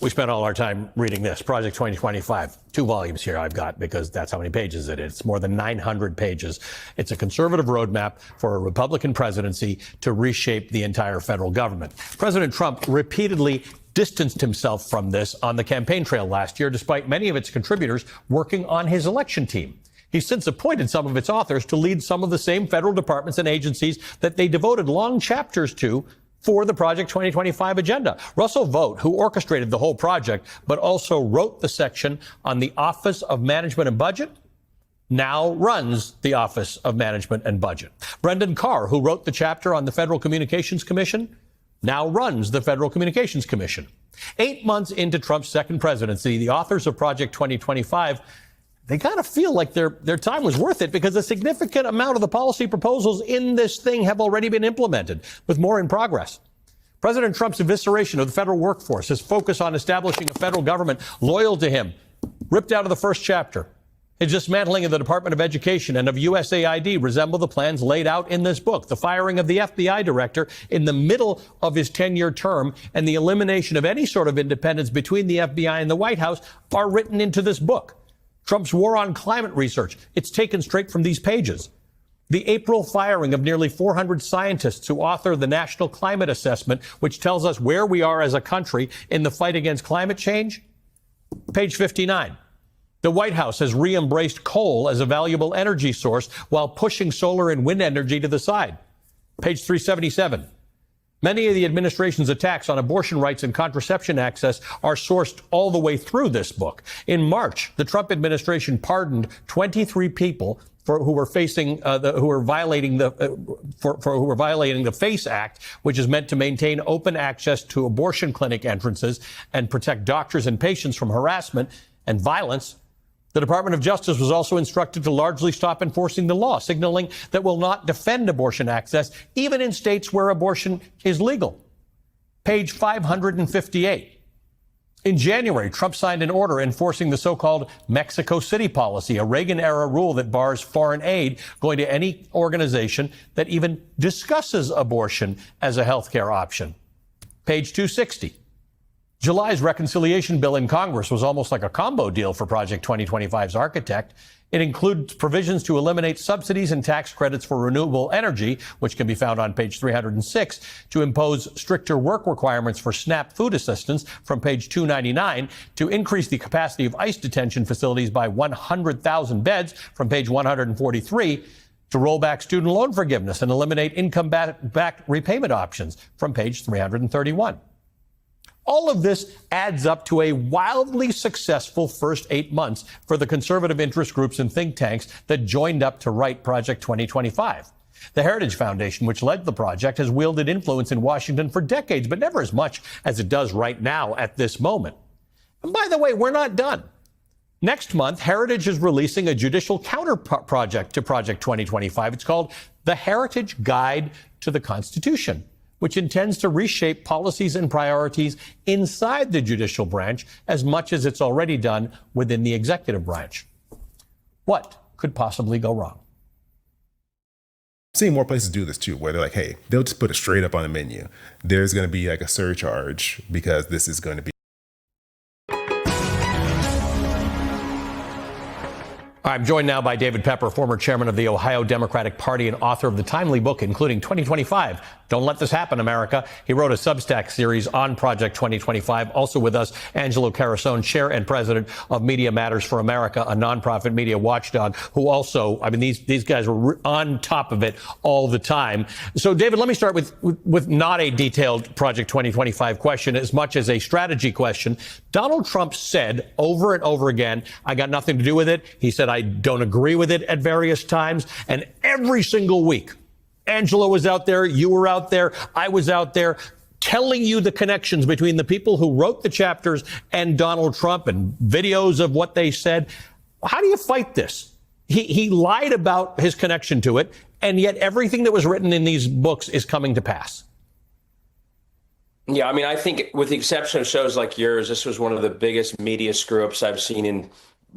We spent all our time reading this, Project 2025. 2 volumes here I've got because that's how many pages it is. It's more than 900 pages. It's a conservative roadmap for a Republican presidency to reshape the entire federal government. President Trump repeatedly distanced himself from this on the campaign trail last year, despite many of its contributors working on his election team. He's since appointed some of its authors to lead some of the same federal departments and agencies that they devoted long chapters to for the Project 2025 agenda. Russell Vought, who orchestrated the whole project, but also wrote the section on the Office of Management and Budget, now runs the Office of Management and Budget. Brendan Carr, who wrote the chapter on the Federal Communications Commission, now runs the Federal Communications Commission. 8 months into Trump's second presidency, the authors of Project 2025, they kind of feel like their time was worth it because a significant amount of the policy proposals in this thing have already been implemented, with more in progress. President Trump's evisceration of the federal workforce, his focus on establishing a federal government loyal to him, ripped out of the first chapter. His dismantling of the Department of Education and of USAID resemble the plans laid out in this book. The firing of the FBI director in the middle of his 10-year term and the elimination of any sort of independence between the FBI and the White House are written into this book. Trump's war on climate research, it's taken straight from these pages. The April firing of nearly 400 scientists who author the National Climate Assessment, which tells us where we are as a country in the fight against climate change. Page 59. The White House has re-embraced coal as a valuable energy source while pushing solar and wind energy to the side. Page 377. Many of the administration's attacks on abortion rights and contraception access are sourced all the way through this book. In March, the Trump administration pardoned 23 people who were violating the FACE Act, which is meant to maintain open access to abortion clinic entrances and protect doctors and patients from harassment and violence. The Department of Justice was also instructed to largely stop enforcing the law, signaling that will not defend abortion access, even in states where abortion is legal. Page 558. In January, Trump signed an order enforcing the so-called Mexico City policy, a Reagan-era rule that bars foreign aid going to any organization that even discusses abortion as a healthcare option. Page 260. July's reconciliation bill in Congress was almost like a combo deal for Project 2025's architect. It includes provisions to eliminate subsidies and tax credits for renewable energy, which can be found on page 306, to impose stricter work requirements for SNAP food assistance from page 299, to increase the capacity of ICE detention facilities by 100,000 beds from page 143, to roll back student loan forgiveness and eliminate income-backed repayment options from page 331. All of this adds up to a wildly successful first 8 months for the conservative interest groups and think tanks that joined up to write Project 2025. The Heritage Foundation, which led the project, has wielded influence in Washington for decades, but never as much as it does right now at this moment. And by the way, we're not done. Next month, Heritage is releasing a judicial counter-project to Project 2025. It's called The Heritage Guide to the Constitution, which intends to reshape policies and priorities inside the judicial branch as much as it's already done within the executive branch. What could possibly go wrong? I've seen more places do this too, where they're like, hey, they'll just put it straight up on the menu. There's going to be like a surcharge because this is going to be. I'm joined now by David Pepper, former chairman of the Ohio Democratic Party and author of the timely book, including 2025, Don't Let This Happen, America. He wrote a Substack series on Project 2025. Also with us, Angelo Carusone, chair and president of Media Matters for America, a nonprofit media watchdog, who also, I mean, these guys were on top of it all the time. So, David, let me start with not a detailed Project 2025 question as much as a strategy question. Donald Trump said over and over again, I got nothing to do with it. He said, I don't agree with it at various times. And every single week, Angelo was out there, you were out there, I was out there, telling you the connections between the people who wrote the chapters and Donald Trump and videos of what they said. How do you fight this? He lied about his connection to it, and yet everything that was written in these books is coming to pass. Yeah, I mean, I think with the exception of shows like yours, this was one of the biggest media screw-ups I've seen in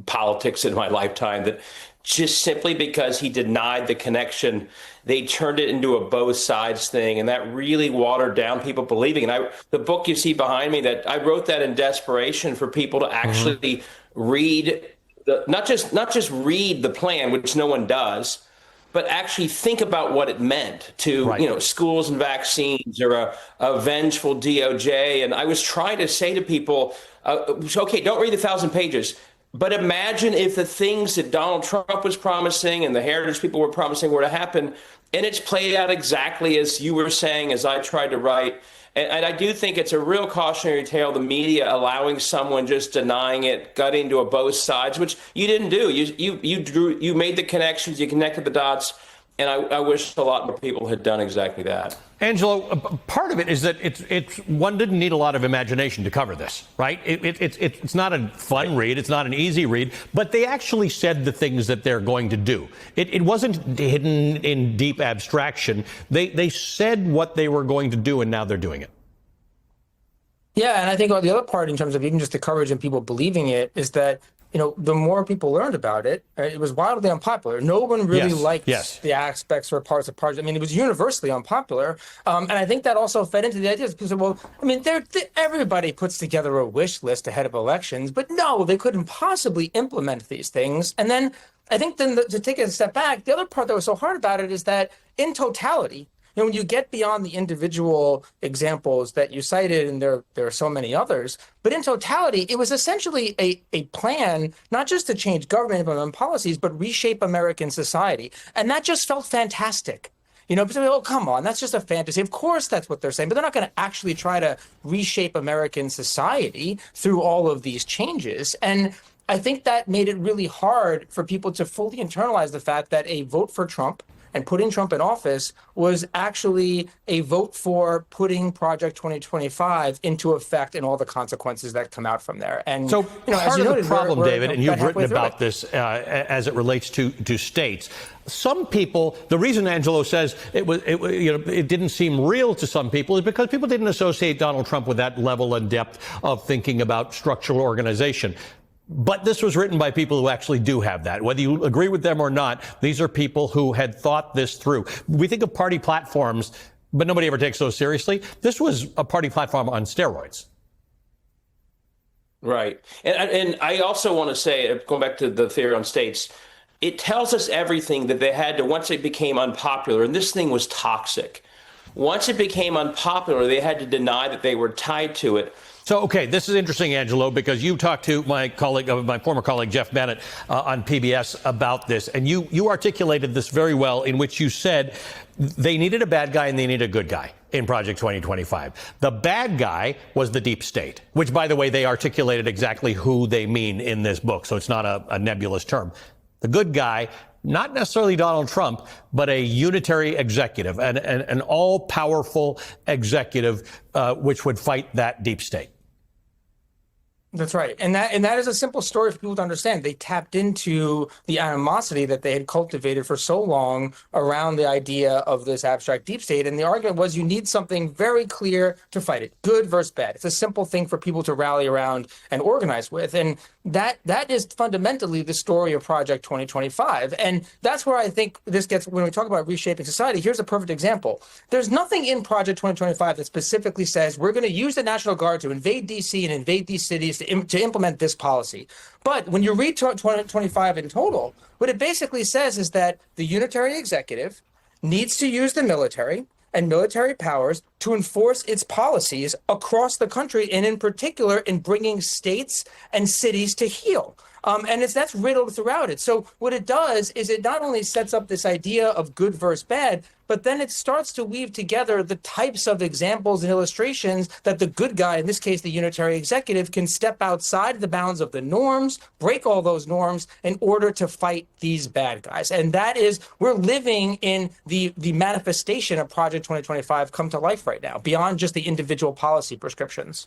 politics in my lifetime, that just simply because he denied the connection. They turned it into a both sides thing, and that really watered down people believing. And the book you see behind me, that I wrote that in desperation for people to actually read not just read the plan, which no one does, but actually think about what it meant to, schools and vaccines, or a vengeful DOJ. And I was trying to say to people, okay, don't read 1,000 pages, but imagine if the things that Donald Trump was promising and the Heritage people were promising were to happen, and it's played out exactly as you were saying, as I tried to write. And I do think it's a real cautionary tale, the media allowing someone just denying it, gutting to a both sides, which you didn't do. You made the connections, you connected the dots, and I wish a lot more people had done exactly that. Angelo, part of it is that it's one didn't need a lot of imagination to cover this, right? It's not a fun read, it's not an easy read, but they actually said the things that they're going to do. It wasn't hidden in deep abstraction. They said what they were going to do, and now they're doing it. Yeah, and I think the other part, in terms of even just the coverage and people believing it, is that the more people learned about it, it was wildly unpopular. No one really liked the aspects or parts of Project. I mean, it was universally unpopular. And I think that also fed into the ideas because, everybody puts together a wish list ahead of elections, but no, they couldn't possibly implement these things. And then I think to take a step back, the other part that was so hard about it is that in totality, when you get beyond the individual examples that you cited, and there are so many others, but in totality, it was essentially a plan, not just to change government implement policies, but reshape American society. And that just felt fantastic. Oh, come on, that's just a fantasy. Of course, that's what they're saying, but they're not going to actually try to reshape American society through all of these changes. And I think that made it really hard for people to fully internalize the fact that a vote for Trump and putting Trump in office was actually a vote for putting Project 2025 into effect and all the consequences that come out from there. And so part of the problem, David, and you've written about this as it relates to states. Some people, the reason Angelo says it didn't seem real to some people is because people didn't associate Donald Trump with that level and depth of thinking about structural organization. But this was written by people who actually do have that. Whether you agree with them or not, these are people who had thought this through. We think of party platforms, but nobody ever takes those seriously. This was a party platform on steroids. Right. And I also want to say, going back to the theory on states, it tells us everything that they had to, once it became unpopular, and this thing was toxic. Once it became unpopular, they had to deny that they were tied to it. So, okay, this is interesting, Angelo, because you talked to my former colleague, Jeff Bennett, on PBS about this, and you articulated this very well, in which you said they needed a bad guy and they needed a good guy in Project 2025. The bad guy was the deep state, which, by the way, they articulated exactly who they mean in this book, so it's not a nebulous term. The good guy, not necessarily Donald Trump, but a unitary executive, an all-powerful executive which would fight that deep state. That's right. And that is a simple story for people to understand. They tapped into the animosity that they had cultivated for so long around the idea of this abstract deep state. And the argument was you need something very clear to fight it. Good versus bad. It's a simple thing for people to rally around and organize with. And that is fundamentally the story of Project 2025. And that's where I think this gets, when we talk about reshaping society, here's a perfect example. There's nothing in Project 2025 that specifically says we're going to use the National Guard to invade D.C. and invade these cities to implement this policy. But when you read 2025 in total, what it basically says is that the unitary executive needs to use the military and military powers to enforce its policies across the country, and in particular in bringing states and cities to heel. And that's riddled throughout it. So what it does is it not only sets up this idea of good versus bad, but then it starts to weave together the types of examples and illustrations that the good guy, in this case, the unitary executive, can step outside the bounds of the norms, break all those norms in order to fight these bad guys. And that is, we're living in the manifestation of Project 2025 come to life right now, beyond just the individual policy prescriptions.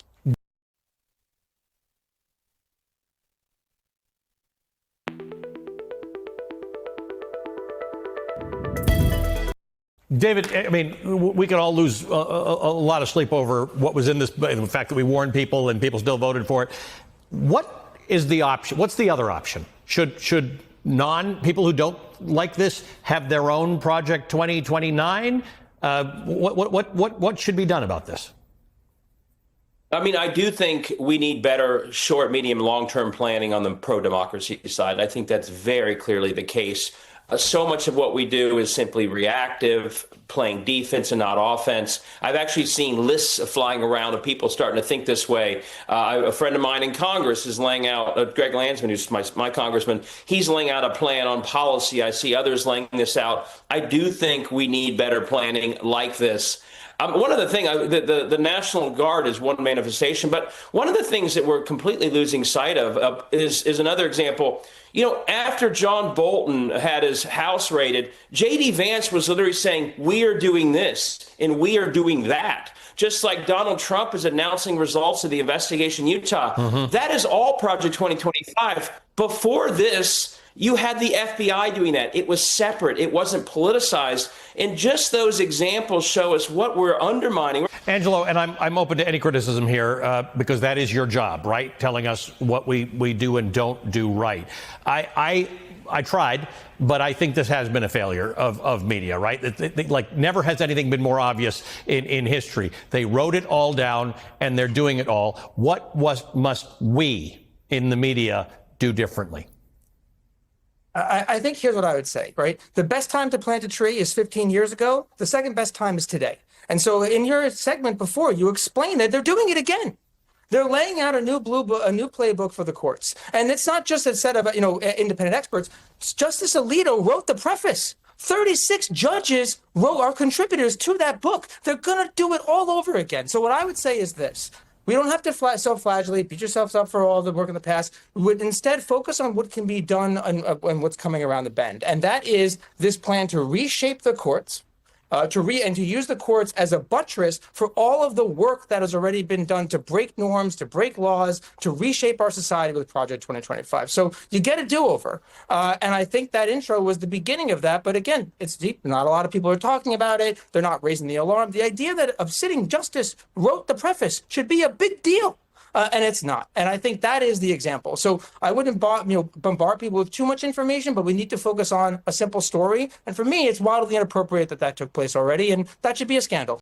David, I mean, we could all lose a lot of sleep over what was in this, the fact that we warned people and people still voted for it. What is the option? What's the other option? Should people who don't like this have their own Project 2029? What should be done about this? I mean, I do think we need better short, medium, long-term planning on the pro-democracy side. I think that's very clearly the case. So much of what we do is simply reactive, playing defense and not offense. I've actually seen lists flying around of people starting to think this way. A friend of mine in Congress is laying out, Greg Landsman, who's my congressman, he's laying out a plan on policy. I see others laying this out. I do think we need better planning like this. One of the things, the National Guard is one manifestation, but one of the things that we're completely losing sight of is another example. You know, after John Bolton had his house raided, J.D. Vance was literally saying, we are doing this and we are doing that. Just like Donald Trump is announcing results of the investigation in Utah. That is all Project 2025. Before this, you had the FBI doing that. It was separate. It wasn't politicized. And just those examples show us what we're undermining. Angelo, and I'm open to any criticism here because that is your job, right? Telling us what we do and don't do right. I tried, but I think this has been a failure of media, right? Like never has anything been more obvious in history. They wrote it all down and they're doing it all. What must we in the media do differently? I think here's what I would say, right? The best time to plant a tree is 15 years ago. The second best time is today. And so in your segment before, you explained that they're doing it again. They're laying out a new playbook for the courts. And it's not just a set of, independent experts. Justice Alito wrote the preface. 36 judges are contributors to that book. They're going to do it all over again. So what I would say is this. We don't have to self-flagellate, beat yourselves up for all the work in the past. We would instead focus on what can be done and what's coming around the bend. And that is this plan to reshape the courts, and to use the courts as a buttress for all of the work that has already been done to break norms, to break laws, to reshape our society with Project 2025. So you get a do-over. And I think that intro was the beginning of that. But again, it's deep. Not a lot of people are talking about it. They're not raising the alarm. The idea that a sitting justice wrote the preface should be a big deal. And it's not. And I think that is the example. So I wouldn't bombard people with too much information, but we need to focus on a simple story. And for me, it's wildly inappropriate that took place already. And that should be a scandal.